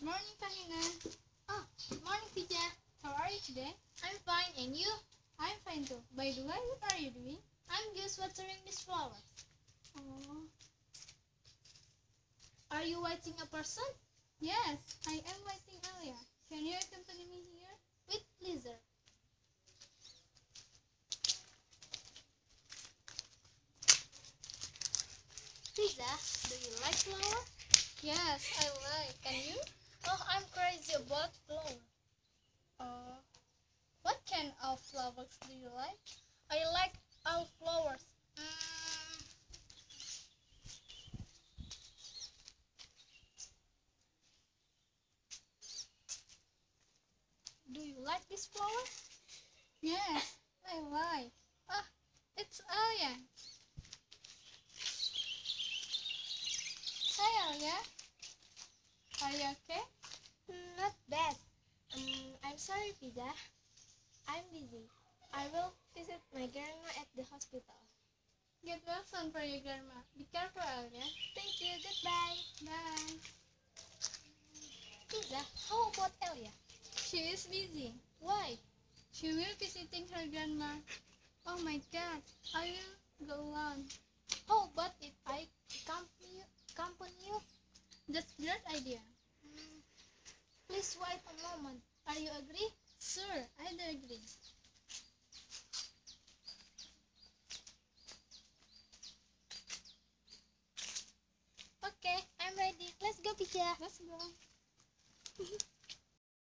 Good morning, Pahina. Oh, good morning, Pija. How are you today? I'm fine, and you? I'm fine too. By the way, what are you doing? I'm just watering these flowers. Oh. Are you waiting a person? Yes, I am waiting earlier. Can you accompany me here? With pleasure. Pija, do you like flowers? Yes, I like. And you? Oh, I'm crazy about flowers. What kind of flowers do you like? I like all flowers. Do you like this flower? Yes, I like. Ah, it's Alia. Hi, Alia. Are you okay? Not bad. I'm sorry, Pija. I'm busy. I will visit my grandma at the hospital. Get well soon for your grandma. Be careful, Alia. Thank you. Goodbye. Bye. Pija, how about Elia? She is busy. Why? She will be visiting her grandma. Oh my God, I will go alone. How about if I accompany you? That's a great idea. Please wait a moment. Are you agree? Sure, I do agree. Okay, I'm ready. Let's go, Pija. Let's go.